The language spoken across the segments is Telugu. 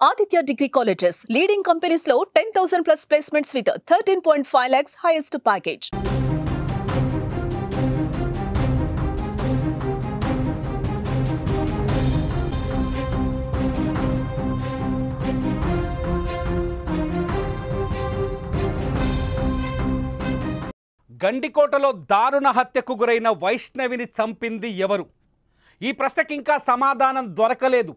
Aditya Degree Colleges, leading companies low 10,000 plus placements with 13.5 lakhs highest package. గండికోటలో దారుణ హత్యకు గురైన వైష్ణవిని చంపింది ఎవరు? ఈ ప్రశ్నకి ఇంకా సమాధానం దొరకలేదు.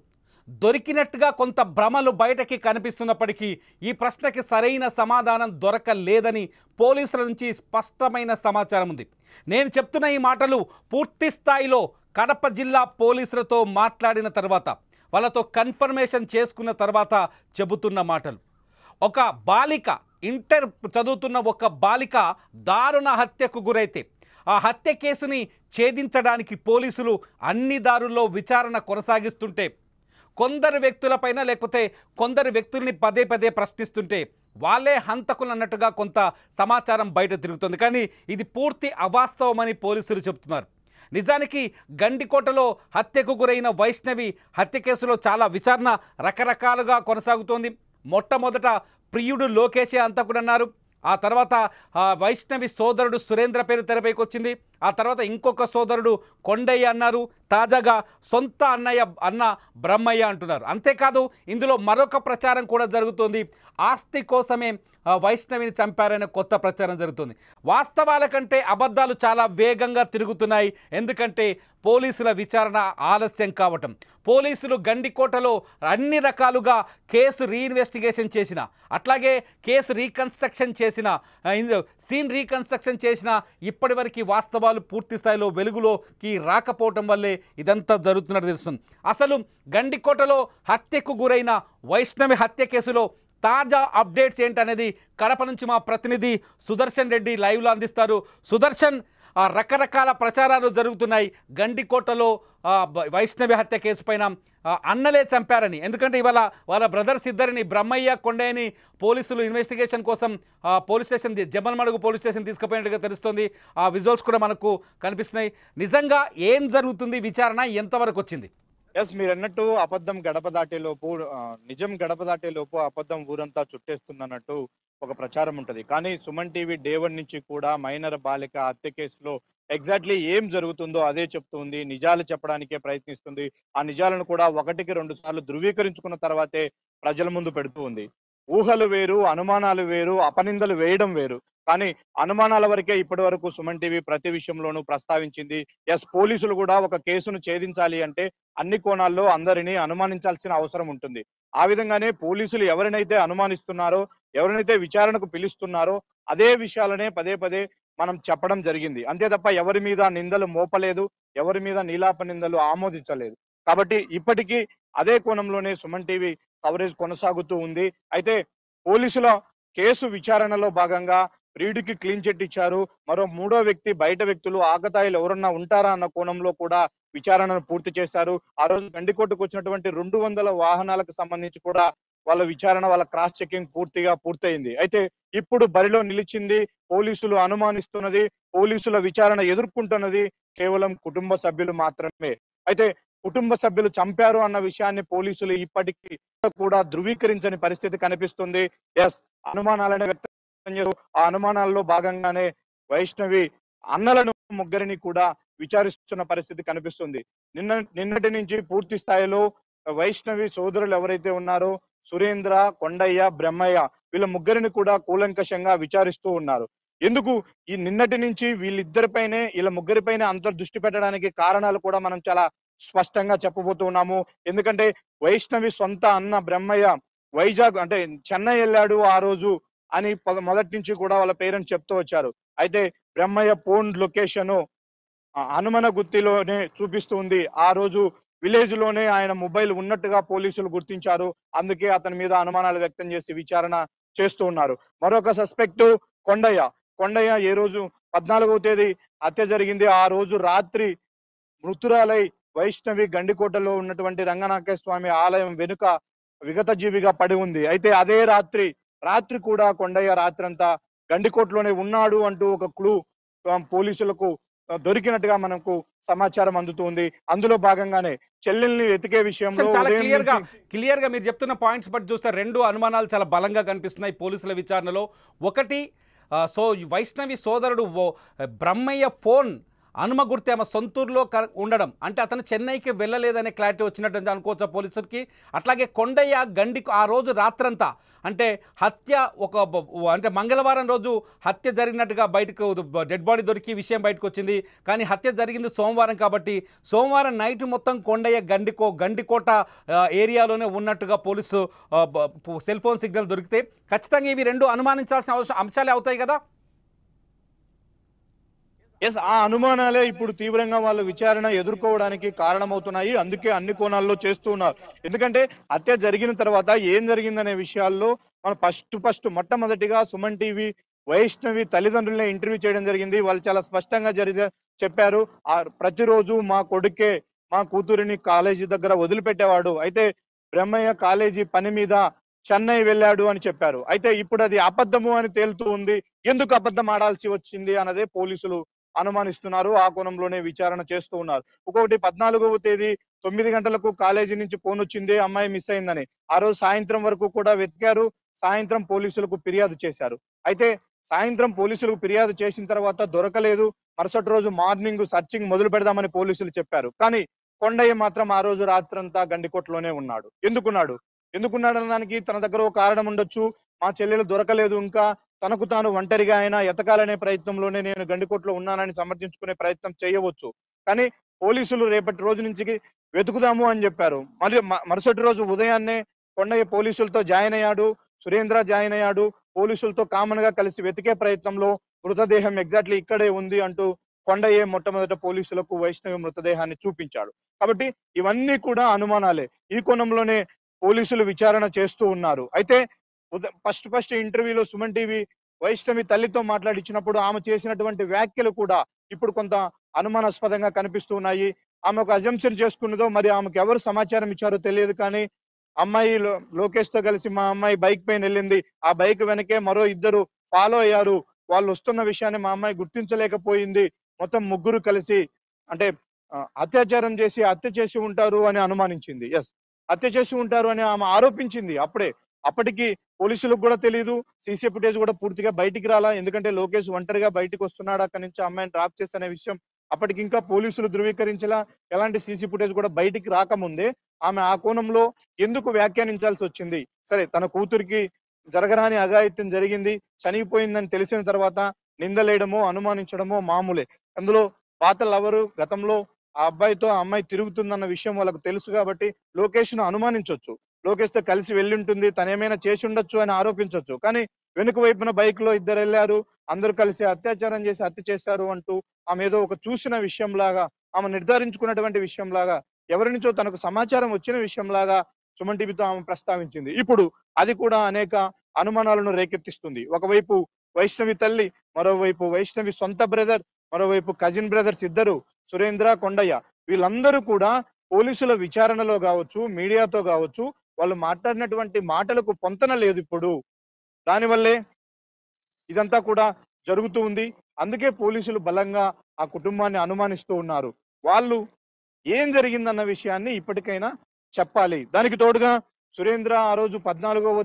దొరికినట్టుగా కొంత భ్రమలు బయటకి కనిపిస్తున్నప్పటికీ ఈ ప్రశ్నకి సరైన సమాధానం దొరకలేదని పోలీసుల నుంచి స్పష్టమైన సమాచారం ఉంది. నేను చెప్తున్న ఈ మాటలు పూర్తి స్థాయిలో కడప జిల్లా పోలీసులతో మాట్లాడిన తర్వాత, వాళ్ళతో కన్ఫర్మేషన్ చేసుకున్న తర్వాత చెబుతున్న మాటలు. ఒక బాలిక, ఇంటర్ చదువుతున్న ఒక బాలిక దారుణ హత్యకు గురైతే ఆ హత్య కేసుని ఛేదించడానికి పోలీసులు అన్ని దారుల్లో విచారణ కొనసాగిస్తుంటే, కొందరు వ్యక్తులపైన లేకపోతే కొందరు వ్యక్తుల్ని పదే పదే ప్రశ్నిస్తుంటే వాళ్ళే హంతకులు అన్నట్టుగా కొంత సమాచారం బయట తిరుగుతుంది. కానీ ఇది పూర్తి అవాస్తవమని పోలీసులు చెబుతున్నారు. నిజానికి గండికోటలో హత్యకు గురైన వైష్ణవి హత్య కేసులో చాలా విచారణ రకరకాలుగా కొనసాగుతోంది. మొట్టమొదట ప్రియుడు లోకేషే హంతకుడన్నారు. ఆ తర్వాత వైష్ణవి సోదరుడు సురేంద్ర పేరు తెరపైకి వచ్చింది. ఆ తర్వాత ఇంకొక సోదరుడు కొండయ్య అన్నారు. తాజాగా సొంత అన్న బ్రహ్మయ్య అంటున్నారు. అంతేకాదు ఇందులో మరొక ప్రచారం కూడా జరుగుతోంది. ఆస్తి కోసమే వైష్ణవిని చంపారనే కొత్త ప్రచారం జరుగుతుంది. వాస్తవాల కంటే అబద్ధాలు చాలా వేగంగా తిరుగుతున్నాయి. ఎందుకంటే పోలీసుల విచారణ ఆలస్యం కావటం. పోలీసులు గండికోటలో అన్ని రకాలుగా కేసు రీఇన్వెస్టిగేషన్ చేసిన, అట్లాగే కేసు రీకన్స్ట్రక్షన్ చేసిన, సీన్ రీకన్స్ట్రక్షన్ చేసిన, ఇప్పటివరకు వాస్తవాలు పూర్తి స్థాయిలో వెలుగులోకి రాకపోవటం వల్లే ఇదంతా జరుగుతున్నట్టు తెలుస్తుంది. అసలు గండికోటలో హత్యకు గురైన వైష్ణవి హత్య కేసులో తాజా అప్డేట్స్ ఏంటనేది కడప నుంచి మా ప్రతినిధి సుదర్శన్ రెడ్డి లైవ్లో అందిస్తారు. సుదర్శన్, రకరకాల ప్రచారాలు జరుగుతున్నాయి. గండికోటలో వైష్ణవి హత్య కేసు పైన అన్నలే చంపారని, ఎందుకంటే ఇవాళ వాళ్ళ బ్రదర్స్ ఇద్దరిని, బ్రహ్మయ్య కొండయ్యని పోలీసులు ఇన్వెస్టిగేషన్ కోసం police station, Jammalamadugu police station తీసుకుపోయినట్టుగా తెలుస్తుంది. ఆ విజువల్స్ కూడా మనకు కనిపిస్తున్నాయి. నిజంగా ఏం జరుగుతుంది? విచారణ ఎంతవరకు వచ్చింది? ఎస్, మీరు అన్నట్టు అబద్ధం గడప దాటేలోపు నిజం గడప దాటేలోపు అబద్ధం ఊరంతా చుట్టేస్తుందన్నట్టు ఒక ప్రచారం ఉంటది. కానీ సుమన్ టీవీ డే 1 నుంచి కూడా మైనర్ బాలిక హత్య కేసులో ఎగ్జాక్ట్లీ ఏం జరుగుతుందో అదే చెప్తుంది. నిజాలు చెప్పడానికే ప్రయత్నిస్తుంది. ఆ నిజాలను కూడా 1కి 2 సార్లు ధృవీకరించుకున్న తర్వాతే ప్రజల ముందు పెడుతూ ఉంది. ఊహలు వేరు, అనుమానాలు వేరు, అపనిందలు వేయడం వేరు. కానీ అనుమానాల వరకే ఇప్పటి వరకు సుమన్ టీవీ ప్రతి విషయంలోనూ ప్రస్తావించింది. ఎస్, పోలీసులు కూడా ఒక కేసును ఛేదించాలి అంటే అన్ని కోణాల్లో అందరినీ అనుమానించాల్సిన అవసరం ఉంటుంది. ఆ విధంగానే పోలీసులు ఎవరినైతే అనుమానిస్తున్నారో, ఎవరినైతే విచారణకు పిలుస్తున్నారో అదే విషయాలనే పదే పదే మనం చెప్పడం జరిగింది. అంతే తప్ప ఎవరి మీద నిందలు మోపలేదు, ఎవరి మీద నీలాప నిందలు ఆమోదించలేదు. కాబట్టి ఇప్పటికీ అదే కోణంలోనే సుమన్ టీవీ కవరేజ్ కొనసాగుతూ ఉంది. అయితే పోలీసుల కేసు విచారణలో భాగంగా ప్రియుడికి క్లీన్ చిట్ ఇచ్చారు. మరో 3వ వ్యక్తి, బయట వ్యక్తులు, ఆకతాయిలు ఎవరన్నా ఉంటారా అన్న కోణంలో కూడా విచారణను పూర్తి చేశారు. ఆ రోజు గండికోటకు వచ్చినటువంటి 200 వాహనాలకు సంబంధించి కూడా వాళ్ళ విచారణ, వాళ్ళ క్రాస్ చెకింగ్ పూర్తిగా పూర్తయింది. అయితే ఇప్పుడు బరిలో నిలిచింది, పోలీసులు అనుమానిస్తున్నది, పోలీసుల విచారణ ఎదుర్కొంటున్నది కేవలం కుటుంబ సభ్యులు మాత్రమే. అయితే కుటుంబ సభ్యులు చంపారు అన్న విషయాన్ని పోలీసులు ఇప్పటికీ కూడా ధృవీకరించని పరిస్థితి కనిపిస్తుంది. ఎస్, అనుమానాలనే వ్యక్తం చేస్తూ ఆ అనుమానాల్లో భాగంగానే వైష్ణవి అన్నలను ముగ్గురిని కూడా విచారిస్తున్న పరిస్థితి కనిపిస్తుంది. నిన్నటి నుంచి పూర్తి స్థాయిలో వైష్ణవి సోదరులు ఎవరైతే ఉన్నారో సురేంద్ర, కొండయ్య, బ్రహ్మయ్య, వీళ్ళ ముగ్గురిని కూడా కూలంకషంగా విచారిస్తూ ఉన్నారు. ఎందుకు ఈ నిన్నటి నుంచి వీళ్ళ ముగ్గురిపైనే అంత దృష్టి పెట్టడానికి కారణాలు కూడా మనం చాలా స్పష్టంగా చెప్పబోతూ ఉన్నాము. ఎందుకంటే వైష్ణవి సొంత అన్న బ్రహ్మయ్య వైజాగ్ అంటే చెన్నై వెళ్ళాడు ఆ రోజు అని మొదటి నుంచి కూడా వాళ్ళ పేరెంట్స్ చెప్తూ వచ్చారు. అయితే బ్రహ్మయ్య ఫోన్ లొకేషన్ హనుమన గుత్తిలోనే చూపిస్తూ ఉంది. ఆ రోజు విలేజ్ లోనే ఆయన మొబైల్ ఉన్నట్టుగా పోలీసులు గుర్తించారు. అందుకే అతని మీద అనుమానాలు వ్యక్తం చేసి విచారణ చేస్తూ ఉన్నారు. మరొక సస్పెక్ట్ కొండయ్య ఏ రోజు 14వ తేదీ హత్య జరిగింది. ఆ రోజు రాత్రి మృతురాలై వైష్ణవి గండికోటలో ఉన్నటువంటి రంగనాథ స్వామి ఆలయం వెనుక విగత జీవిగా పడి ఉంది. అయితే అదే రాత్రి కూడా కొండయ్య రాత్రంతా గండికోటలోనే ఉన్నాడు అంటూ ఒక క్లూ పోలీసులకు దొరికినట్టుగా మనకు సమాచారం అందుతుంది. అందులో భాగంగానే చెల్లెల్ని వెతికే విషయంలో చాలా ఉదయం నుంచి క్లియర్గా మీరు చెప్తున్న పాయింట్స్ బట్టి చూస్తే రెండు అనుమానాలు చాలా బలంగా కనిపిస్తున్నాయి పోలీసుల విచారణలో. ఒకటి వైష్ణవి సోదరుడు బ్రహ్మయ్య ఫోన్ హనుమ గుర్తి ఆమె సొంతూరులో ఉండడం, అంటే అతను చెన్నైకి వెళ్ళలేదనే క్లారిటీ వచ్చినట్టు అనుకోవచ్చా పోలీసులకి. అట్లాగే కొండయ్య గండికి ఆ రోజు రాత్రంతా అంటే హత్య అంటే మంగళవారం రోజు హత్య జరిగినట్టుగా బయటకు డెడ్ బాడీ దొరికి విషయం బయటకు వచ్చింది. కానీ హత్య జరిగింది సోమవారం కాబట్టి సోమవారం నైట్ మొత్తం కొండయ్య గండికోట ఏరియాలోనే ఉన్నట్టుగా పోలీసు సెల్ ఫోన్ సిగ్నల్ దొరికితే ఖచ్చితంగా ఇవి రెండు అనుమానించాల్సిన అంశాలే అవుతాయి కదా. ఆ అనుమానాలే ఇప్పుడు తీవ్రంగా వాళ్ళ విచారణ ఎదుర్కోవడానికి కారణమవుతున్నాయి. అందుకే అన్ని కోణాల్లో చేస్తూ ఉన్నారు. ఎందుకంటే హత్య జరిగిన తర్వాత ఏం జరిగిందనే విషయాల్లో మనం ఫస్ట్ మొట్టమొదటిగా సుమన్ టీవీ వైష్ణవి తల్లిదండ్రులనే ఇంటర్వ్యూ చేయడం జరిగింది. వాళ్ళు చాలా స్పష్టంగా చెప్పారు. ప్రతిరోజు మా కొడుకే మా కూతురిని కాలేజీ దగ్గర వదిలిపెట్టేవాడు, అయితే బ్రహ్మయ్య కాలేజీ పని మీద చెన్నై వెళ్ళాడు అని చెప్పారు. అయితే ఇప్పుడు అది అబద్ధము అని తేలుతూ ఉంది. ఎందుకు అబద్ధం ఆడాల్సి వచ్చింది అన్నదే పోలీసులు అనుమానిస్తున్నారు. ఆ కోణంలోనే విచారణ చేస్తూ ఉన్నారు. ఇంకొకటి 14వ తేదీ 9 గంటలకు కాలేజీ నుంచి ఫోన్ వచ్చింది, అమ్మాయి మిస్ అయిందని. ఆ రోజు సాయంత్రం వరకు కూడా వెతికారు. సాయంత్రం పోలీసులకు ఫిర్యాదు చేశారు. అయితే సాయంత్రం పోలీసులకు ఫిర్యాదు చేసిన తర్వాత దొరకలేదు. మరుసటి రోజు మార్నింగ్ సర్చింగ్ మొదలు పెడదామని పోలీసులు చెప్పారు. కానీ కొండయ్య మాత్రం ఆ రోజు రాత్రంతా గండికోటలోనే ఉన్నాడు. ఎందుకున్నాడు అన్నదానికి తన దగ్గర ఒక కారణం ఉండొచ్చు. మా చెల్లెలు దొరకలేదు, ఇంకా తనకు తాను ఒంటరిగా అయినా ఎతకాలనే ప్రయత్నంలోనే నేను గండికోటలో ఉన్నానని సమర్థించుకునే ప్రయత్నం చేయవచ్చు. కానీ పోలీసులు రేపటి రోజు నుంచి వెతుకుదాము అని చెప్పారు. మళ్ళీ మరుసటి రోజు ఉదయాన్నే కొండయ్య పోలీసులతో జాయిన్ అయ్యాడు, సురేంద్ర జాయిన్ అయ్యాడు. పోలీసులతో కామన్ గా కలిసి వెతికే ప్రయత్నంలో మృతదేహం ఎగ్జాక్ట్లీ ఇక్కడే ఉంది అంటూ కొండయ్య మొట్టమొదట పోలీసులకు వైష్ణవి మృతదేహాన్ని చూపించాడు. కాబట్టి ఇవన్నీ కూడా అనుమానాలే. ఈ కోణంలోనే పోలీసులు విచారణ చేస్తూ ఉన్నారు. అయితే ఫస్ట్ ఇంటర్వ్యూలో సుమన్ టీవీ వైష్ణవి తల్లితో మాట్లాడించినప్పుడు ఆమె చేసినటువంటి వ్యాఖ్యలు కూడా ఇప్పుడు కొంత అనుమానాస్పదంగా కనిపిస్తూ ఉన్నాయి. ఆమె ఒక అజంప్షన్ చేసుకున్నదో మరి ఆమెకు ఎవరు సమాచారం ఇచ్చారో తెలియదు. కానీ అమ్మాయి లోకేష్ తో కలిసి మా అమ్మాయి బైక్ పైన వెళ్ళింది, ఆ బైక్ వెనకే మరో ఇద్దరు ఫాలో అయ్యారు, వాళ్ళు వస్తున్న విషయాన్ని మా అమ్మాయి గుర్తించలేకపోయింది, మొత్తం ముగ్గురు కలిసి అంటే అత్యాచారం చేసి హత్య చేసి ఉంటారు అని అనుమానించింది. హత్య చేసి ఉంటారు అని ఆమె ఆరోపించింది. అప్పటికి పోలీసులకు కూడా తెలియదు, సీసీ ఫుటేజ్ కూడా పూర్తిగా బయటికి రాలా. ఎందుకంటే లోకేష్ ఒంటరిగా బయటికి వస్తున్నాడు అక్కడి నుంచి అమ్మాయిని డ్రాప్ చేసే విషయం అప్పటికి ఇంకా పోలీసులు ధృవీకరించలా. ఎలాంటి సీసీ ఫుటేజ్ కూడా బయటికి రాకముందే ఆమె ఆ కోణంలో ఎందుకు వ్యాఖ్యానించాల్సి వచ్చింది? సరే, తన కూతురికి జరగరాని అఘాయిత్యం జరిగింది, చనిపోయిందని తెలిసిన తర్వాత నిందలేయడమో అనుమానించడమో మామూలే. అందులో పాత లవరు గతంలో ఆ అబ్బాయితో ఆ అమ్మాయి తిరుగుతుందన్న విషయం వాళ్ళకు తెలుసు కాబట్టి లోకేష్ ను అనుమానించవచ్చు, లోకేష్ తో కలిసి వెళ్ళి ఉంటుంది, తనేమైనా చేసి ఉండొచ్చు అని ఆరోపించవచ్చు. కానీ వెనుక వైపున బైక్ లో ఇద్దరు వెళ్ళారు, అందరూ కలిసి అత్యాచారం చేసి హత్య చేశారు అంటూ ఆమె ఏదో ఒక చూసిన విషయంలాగా, ఆమె నిర్ధారించుకున్నటువంటి విషయంలాగా, ఎవరి నుంచో తనకు సమాచారం వచ్చిన విషయంలాగా సుమన్ టీవీతో ఆమె ప్రస్తావించింది. ఇప్పుడు అది కూడా అనేక అనుమానాలను రేకెత్తిస్తుంది. ఒకవైపు వైష్ణవి తల్లి, మరోవైపు వైష్ణవి సొంత బ్రదర్, మరోవైపు కజిన్ బ్రదర్స్ ఇద్దరు సురేంద్ర, కొండయ్య, వీళ్ళందరూ కూడా పోలీసుల విచారణలో కావచ్చు, మీడియాతో కావచ్చు, వాళ్ళు మాట్లాడినటువంటి మాటలకు పొంతన లేదు. ఇప్పుడు దానివల్లే ఇదంతా కూడా జరుగుతూ ఉంది. అందుకే పోలీసులు బలంగా ఆ కుటుంబాన్ని అనుమానిస్తూ ఉన్నారు. వాళ్ళు ఏం జరిగిందన్న విషయాన్ని ఇప్పటికైనా చెప్పాలి. దానికి తోడుగా సురేంద్ర ఆ రోజు 14వ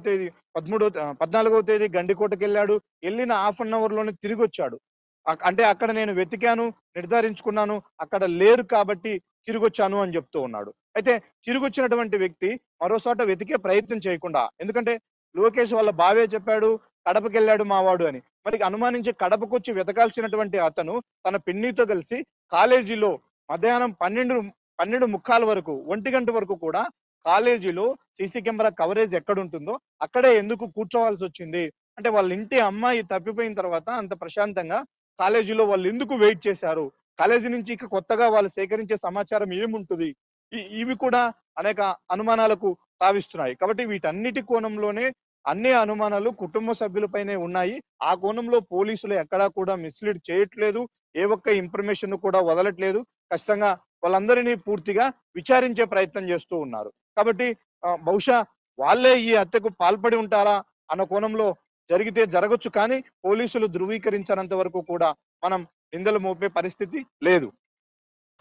తేదీ గండికోటకి వెళ్ళాడు. వెళ్ళిన హాఫ్ అన్ అవర్ లోనే తిరిగి వచ్చాడు. అంటే అక్కడ నేను వెతికాను, నిర్ధారించుకున్నాను, అక్కడ లేరు కాబట్టి తిరిగి వచ్చాను అని చెప్తూ ఉన్నాడు. అయితే తిరిగి వచ్చినటువంటి వ్యక్తి మరోసాట వెతికే ప్రయత్నం చేయకుండా, ఎందుకంటే లోకేష్ వాళ్ళ బావే చెప్పాడు కడపకి వెళ్ళాడు మావాడు అని, మరి అనుమానించి కడపకు వచ్చి వెతకాల్సినటువంటి అతను తన పిన్నితో కలిసి కాలేజీలో మధ్యాహ్నం 12:30 వరకు 1 గంట వరకు కూడా కాలేజీలో సీసీ కెమెరా కవరేజ్ ఎక్కడుంటుందో అక్కడే ఎందుకు కూర్చోవాల్సి వచ్చింది? అంటే వాళ్ళ ఇంటి అమ్మాయి తప్పిపోయిన తర్వాత అంత ప్రశాంతంగా కాలేజీలో వాళ్ళు ఎందుకు వెయిట్ చేశారు? కాలేజీ నుంచి ఇక కొత్తగా వాళ్ళు సేకరించే సమాచారం ఏముంటుంది? ఇవి కూడా అనేక అనుమానాలకు తావిస్తున్నాయి. కాబట్టి వీటన్నిటి కోణంలోనే అన్ని అనుమానాలు కుటుంబ సభ్యులపైనే ఉన్నాయి. ఆ కోణంలో పోలీసులు ఎక్కడా కూడా మిస్లీడ్ చేయట్లేదు, ఏ ఒక్క ఇన్ఫర్మేషన్ కూడా వదలట్లేదు. ఖచ్చితంగా వాళ్ళందరినీ పూర్తిగా విచారించే ప్రయత్నం చేస్తూ ఉన్నారు. కాబట్టి బహుశా వాళ్ళే ఈ హత్యకు పాల్పడి ఉంటారా అన్న కోణంలో జరిగితే జరగచ్చు. కానీ పోలీసులు ధృవీకరించినంత వరకు కూడా మనం నిందలు మోపే పరిస్థితి లేదు.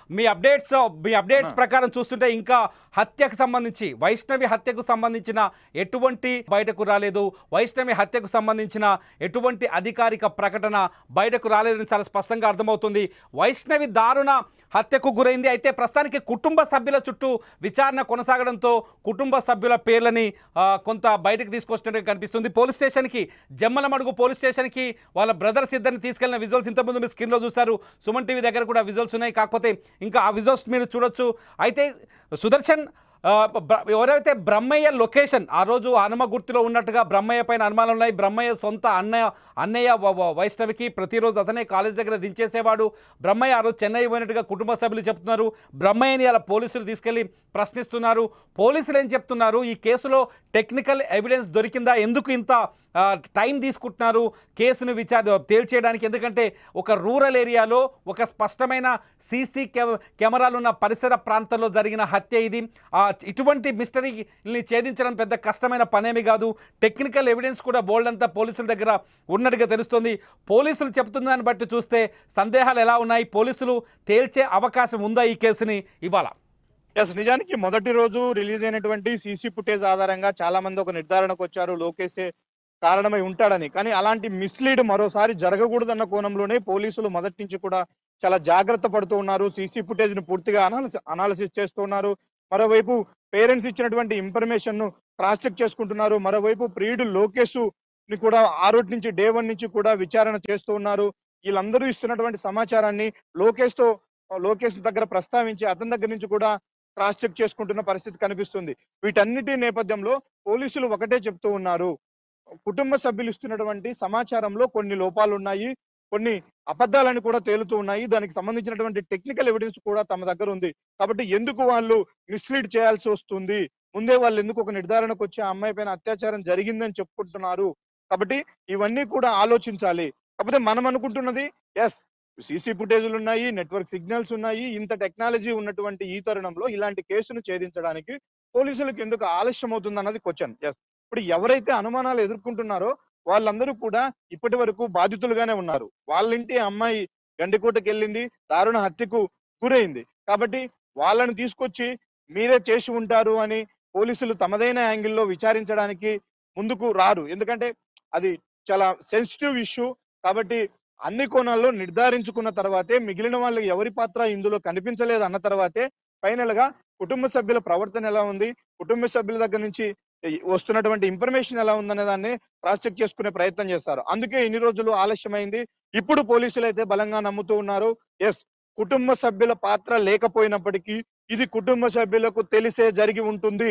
మీ అప్డేట్స్ ప్రకారం చూస్తుంటే ఇంకా హత్యకు సంబంధించి వైష్ణవి హత్యకు సంబంధించిన ఎటువంటి బయటకు రాలేదు. వైష్ణవి హత్యకు సంబంధించిన ఎటువంటి అధికారిక ప్రకటన బయటకు రాలేదని చాలా స్పష్టంగా అర్థమవుతుంది. వైష్ణవి దారుణ హత్యకు గురైంది. అయితే ప్రస్తుతానికి కుటుంబ సభ్యుల చుట్టూ విచారణ కొనసాగడంతో కుటుంబ సభ్యుల పేర్లని కొంత బయటకు తీసుకొచ్చినట్టుగా కనిపిస్తుంది. పోలీస్ స్టేషన్కి జమ్మలమడుగు పోలీస్ స్టేషన్కి వాళ్ళ బ్రదర్స్ ఇద్దరిని తీసుకెళ్లిన విజువల్స్ ఇంతకుముందు మీరు స్క్రీన్లో చూశారు. సుమన్ టీవీ దగ్గర కూడా విజువల్స్ ఉన్నాయి. కాకపోతే ఇంకా ఆ విజువల్స్ మీరు చూడొచ్చు. అయితే సుదర్శన్ ఎవరైతే బ్రహ్మయ్య లొకేషన్ ఆ రోజు హనుమ గుర్తులో ఉన్నట్టుగా బ్రహ్మయ్య పైన అనుమానాలు ఉన్నాయి. బ్రహ్మయ్య సొంత అన్నయ్య వైష్ణవికి ప్రతిరోజు అతనే కాలేజ్ దగ్గర దించేసేవాడు. బ్రహ్మయ్య ఆ రోజు చెన్నై పోయినట్టుగా కుటుంబ సభ్యులు చెప్తున్నారు. బ్రహ్మయ్యని అలా పోలీసులు తీసుకెళ్లి ప్రశ్నిస్తున్నారు. పోలీసులు ఏం చెప్తున్నారు, ఈ కేసులో టెక్నికల్ ఎవిడెన్స్ దొరికిందా, ఎందుకు ఇంత టైం తీసుకుంటున్నారు కేసును తేల్చేయడానికి? ఎందుకంటే ఒక రూరల్ ఏరియాలో ఒక స్పష్టమైన సీసీ కెమెరాలు ఉన్న పరిసర ప్రాంతాల్లో జరిగిన హత్య ఇది. ఇటువంటి మిస్టరీని ఛేదించడం పెద్ద కష్టమైన పనేమి కాదు. టెక్నికల్ ఎవిడెన్స్ కూడా బోల్డ్ అంతా పోలీసుల దగ్గర ఉన్నట్టుగా తెలుస్తుంది. పోలీసులు చెప్తున్న దాన్ని బట్టి చూస్తే సందేహాలు ఎలా ఉన్నాయి? పోలీసులు తేల్చే అవకాశం ఉందా ఈ కేసుని ఇవాళ? నిజానికి మొదటి రోజు రిలీజ్ అయినటువంటి సీసీ ఫుటేజ్ ఆధారంగా చాలా మంది ఒక నిర్ధారణకు వచ్చారు, లోకేషే కారణమై ఉంటాడని. కానీ అలాంటి మిస్లీడ్ మరోసారి జరగకూడదన్న కోణంలోనే పోలీసులు మొదటి నుంచి కూడా చాలా జాగ్రత్త పడుతూ ఉన్నారు. సీసీ ఫుటేజ్ ను పూర్తిగా అనాలిసిస్ చేస్తూ ఉన్నారు. మరోవైపు పేరెంట్స్ ఇచ్చినటువంటి ఇన్ఫర్మేషన్ ను క్రాస్ చెక్ చేసుకుంటున్నారు. మరోవైపు ప్రియుడు లోకేష్ ని కూడా ఆ రోజు నుంచి డే 1 నుంచి కూడా విచారణ చేస్తూ ఉన్నారు. వీళ్ళందరూ ఇస్తున్నటువంటి సమాచారాన్ని లోకేష్ దగ్గర ప్రస్తావించి అతని దగ్గర నుంచి కూడా క్రాస్ చెక్ చేసుకుంటున్న పరిస్థితి కనిపిస్తుంది. వీటన్నిటి నేపథ్యంలో పోలీసులు ఒకటే చెప్తూ ఉన్నారు, కుటుంబ సభ్యులు ఇస్తున్నటువంటి సమాచారంలో కొన్ని లోపాలు ఉన్నాయి, కొన్ని అబద్ధాలని కూడా తేలుతూ ఉన్నాయి. దానికి సంబంధించినటువంటి టెక్నికల్ ఎవిడెన్స్ కూడా తమ దగ్గర ఉంది. కాబట్టి ఎందుకు వాళ్ళు మిస్లీడ్ చేయాల్సి వస్తుంది, ముందే వాళ్ళు ఎందుకు ఒక నిర్ధారణకు వచ్చి ఆ అమ్మాయి పైన అత్యాచారం జరిగిందని చెప్పుకుంటున్నారు. కాబట్టి ఇవన్నీ కూడా ఆలోచించాలి. కాకపోతే మనం అనుకుంటున్నది సీసీ ఫుటేజ్లు ఉన్నాయి, నెట్వర్క్ సిగ్నల్స్ ఉన్నాయి. ఇంత టెక్నాలజీ ఉన్నటువంటి ఈ తరుణంలో ఇలాంటి కేసును ఛేదించడానికి పోలీసులకు ఎందుకు ఆలస్యం అవుతుంది అన్నది క్వశ్చన్. ఇప్పుడు ఎవరైతే అనుమానాలు ఎదుర్కొంటున్నారో వాళ్ళందరూ కూడా ఇప్పటి వరకు బాధితులుగానే ఉన్నారు. వాళ్ళ ఇంటి అమ్మాయి గండికోటకి వెళ్ళింది, దారుణ హత్యకు గురైంది. కాబట్టి వాళ్ళని తీసుకొచ్చి మీరే చేసి ఉంటారు అని పోలీసులు తమదైన యాంగిల్లో విచారించడానికి ముందుకు రారు. ఎందుకంటే అది చాలా సెన్సిటివ్ ఇష్యూ. కాబట్టి అన్ని కోణాల్లో నిర్ధారించుకున్న తర్వాతే, మిగిలిన వాళ్ళు ఎవరి పాత్ర ఇందులో కనిపించలేదు అన్న తర్వాతే ఫైనల్ గా కుటుంబ సభ్యుల ప్రవర్తన ఎలా ఉంది, కుటుంబ సభ్యుల దగ్గర నుంచి వస్తున్నటువంటి ఇన్ఫర్మేషన్ ఎలా ఉందనే దాన్ని క్రాస్ చెక్ చేసుకునే ప్రయత్నం చేస్తారు. అందుకే ఇన్ని రోజులు ఆలస్యమైంది. ఇప్పుడు పోలీసులు అయితే బలంగా నమ్ముతూ ఉన్నారు, కుటుంబ సభ్యుల పాత్ర లేకపోయినప్పటికీ ఇది కుటుంబ సభ్యులకు తెలిసే జరిగి ఉంటుంది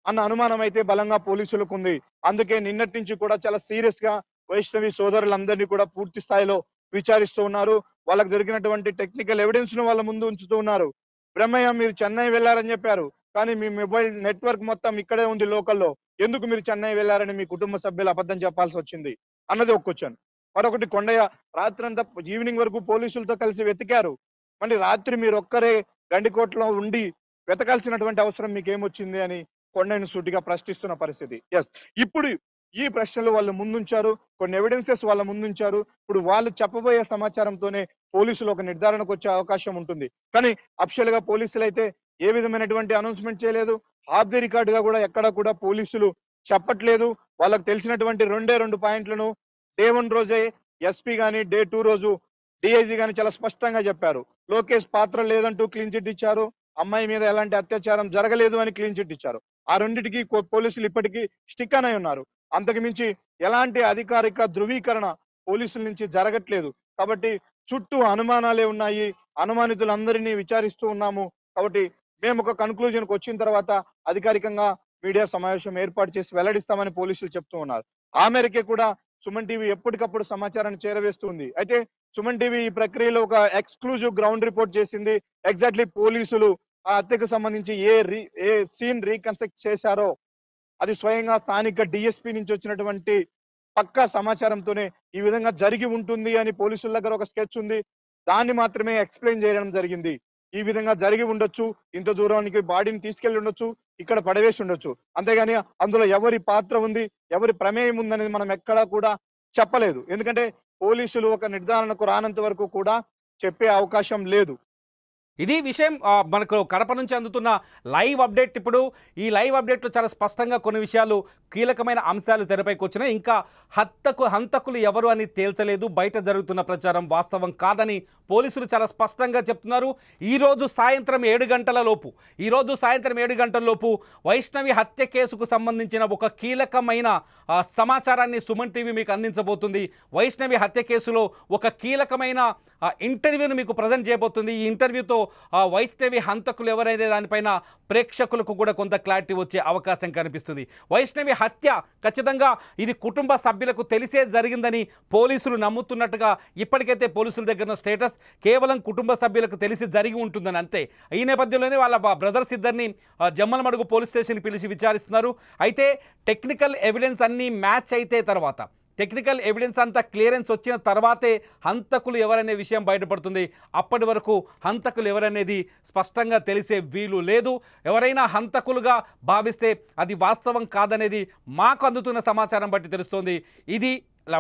అన్న అనుమానం అయితే బలంగా పోలీసులకు ఉంది. అందుకే నిన్నటి నుంచి కూడా చాలా సీరియస్ గా వైష్ణవి సోదరులందరినీ కూడా పూర్తి స్థాయిలో విచారిస్తూ ఉన్నారు. వాళ్ళకు దొరికినటువంటి టెక్నికల్ ఎవిడెన్స్ ను వాళ్ళ ముందు ఉంచుతూ ఉన్నారు. బ్రహ్మయ్య, మీరు చెన్నై వెళ్లారని చెప్పారు, కానీ మీ మొబైల్ నెట్వర్క్ మొత్తం ఇక్కడే ఉంది లోకల్లో, ఎందుకు మీరు చెన్నై వెళ్లారని మీ కుటుంబ సభ్యులు అబద్ధం చెప్పాల్సి వచ్చింది అన్నది ఒక క్వశ్చన్. మరొకటి, కొండయ్య రాత్రంతా ఈవినింగ్ వరకు పోలీసులతో కలిసి వెతికారు, మళ్ళీ రాత్రి మీరు ఒక్కరే గండికోటలో ఉండి వెతకాల్సినటువంటి అవసరం మీకేమొచ్చింది అని కొండయ్యను సూటిగా ప్రశ్నిస్తున్న పరిస్థితి. ఇప్పుడు ఈ ప్రశ్నలు వాళ్ళు ముందుంచారు, కొన్ని ఎవిడెన్సెస్ వాళ్ళ ముందుంచారు. ఇప్పుడు వాళ్ళు చెప్పబోయే సమాచారంతోనే పోలీసులు ఒక నిర్ధారణకు వచ్చే అవకాశం ఉంటుంది. కానీ అఫిషియల్ గా పోలీసులు అయితే ఏ విధమైనటువంటి అనౌన్స్మెంట్ చేయలేదు. ఆఫ్ ది రికార్డ్ గా కూడా ఎక్కడ కూడా పోలీసులు చెప్పట్లేదు. వాళ్ళకు తెలిసినటువంటి 2 పాయింట్లను డే 1 రోజే ఎస్పీ గాని, డే 2 రోజు డిఐజీ గాని చాలా స్పష్టంగా చెప్పారు. లోకేష్ పాత్ర లేదంటూ క్లీన్ చిట్ ఇచ్చారు, అమ్మాయి మీద ఎలాంటి అత్యాచారం జరగలేదు అని క్లీన్ చిట్ ఇచ్చారు. ఆ రెండింటికి పోలీసులు ఇప్పటికీ స్టిక్ అనే ఉన్నారు. అంతకు మించి ఎలాంటి అధికారిక ధృవీకరణ పోలీసుల నుంచి జరగట్లేదు. కాబట్టి చుట్టూ అనుమానాలే ఉన్నాయి, అనుమానితులందరినీ విచారిస్తూ ఉన్నాము. కాబట్టి మేము ఒక కన్క్లూజన్కి వచ్చిన తర్వాత అధికారికంగా మీడియా సమావేశం ఏర్పాటు చేసి వెల్లడిస్తామని పోలీసులు చెప్తూ ఉన్నారు. ఆ మేరకే కూడా సుమన్ టీవీ ఎప్పటికప్పుడు సమాచారాన్ని చేరవేస్తుంది. అయితే సుమన్ టీవీ ఈ ప్రక్రియలో ఒక ఎక్స్క్లూజివ్ గ్రౌండ్ రిపోర్ట్ చేసింది. ఎగ్జాక్ట్లీ పోలీసులు ఆ హత్యకు సంబంధించి ఏ సీన్ రీకన్స్ట్రక్ట్ చేశారో అది స్వయంగా స్థానిక డిఎస్పీ నుంచి వచ్చినటువంటి పక్కా సమాచారంతోనే ఈ విధంగా జరిగి ఉంటుంది అని పోలీసుల దగ్గర ఒక స్కెచ్ ఉంది. దాన్ని మాత్రమే ఎక్స్ప్లెయిన్ చేయడం జరిగింది. ఈ విధంగా జరిగి ఉండొచ్చు, ఇంత దూరానికి బాడీని తీసుకెళ్లి ఉండొచ్చు, ఇక్కడ పడవేసి ఉండొచ్చు, అంతేగాని అందులో ఎవరి పాత్ర ఉంది, ఎవరి ప్రమేయం ఉందనేది మనం ఎక్కడా కూడా చెప్పలేదు. ఎందుకంటే పోలీసులు ఒక నిర్ధారణకు రానంత వరకు కూడా చెప్పే అవకాశం లేదు. ఇది విషయం మనకు కడప నుంచి అందుతున్న లైవ్ అప్డేట్. ఇప్పుడు ఈ లైవ్ అప్డేట్లో చాలా స్పష్టంగా కొన్ని విషయాలు కీలకమైన అంశాలు తెరపైకి వచ్చినాయి. ఇంకా హంతకులు ఎవరు అని తేల్చలేదు. బయట జరుగుతున్న ప్రచారం వాస్తవం కాదని పోలీసులు చాలా స్పష్టంగా చెప్తున్నారు. ఈరోజు సాయంత్రం 7 గంటల లోపు వైష్ణవి హత్య కేసుకు సంబంధించిన ఒక కీలకమైన సమాచారాన్ని సుమన్ టీవీ మీకు అందించబోతుంది. వైష్ణవి హత్య కేసులో ఒక కీలకమైన ఇంటర్వ్యూను మీకు ప్రజెంట్ చేయబోతుంది. ఈ ఇంటర్వ్యూతో వైష్ణవి హంతకులు ఎవరైతే దానిపైన ప్రేక్షకులకు కూడా కొంత క్లారిటీ వచ్చే అవకాశం కనిపిస్తుంది. వైష్ణవి హత్య ఖచ్చితంగా ఇది కుటుంబ సభ్యులకు తెలిసే జరిగిందని పోలీసులు నమ్ముతున్నట్టుగా ఇప్పటికైతే పోలీసుల దగ్గర ఉన్న స్టేటస్ కేవలం కుటుంబ సభ్యులకు తెలిసి జరిగి ఉంటుందని అంతే. ఈ నేపథ్యంలోనే వాళ్ళ బ్రదర్స్ ఇద్దరిని జమ్మలమడుగు పోలీస్ స్టేషన్కి పిలిచి విచారిస్తున్నారు. అయితే టెక్నికల్ ఎవిడెన్స్ అన్నీ మ్యాచ్ అయితే తర్వాత టెక్నికల్ ఎవిడెన్స్ అంతా క్లియరెన్స్ వచ్చిన తర్వాతే హంతకులు ఎవరనే విషయం బయటపడుతుంది. అప్పటి వరకు హంతకులు ఎవరనేది స్పష్టంగా తెలిసే వీలు లేదు. ఎవరైనా హంతకులుగా భావిస్తే అది వాస్తవం కాదనేది మాకు అందుతున్న సమాచారం బట్టి తెలుస్తోంది. ఇది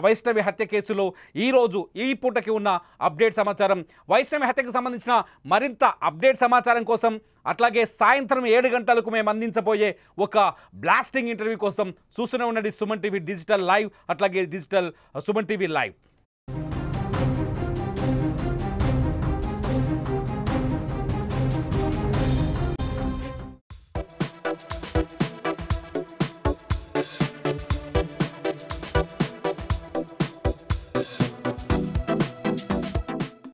వైష్ణవి హత్య కేసులో ఈరోజు ఈ పూటకి ఉన్న అప్డేట్ సమాచారం. వైష్ణవి హత్యకు సంబంధించిన మరింత అప్డేట్ సమాచారం కోసం అట్లాగే సాయంత్రం 7 గంటలకు మేము అందించబోయే ఒక బ్లాస్టింగ్ ఇంటర్వ్యూ కోసం చూస్తూనే ఉండండి సుమన్ టీవీ డిజిటల్ లైవ్, అట్లాగే డిజిటల్ సుమన్ టీవీ లైవ్.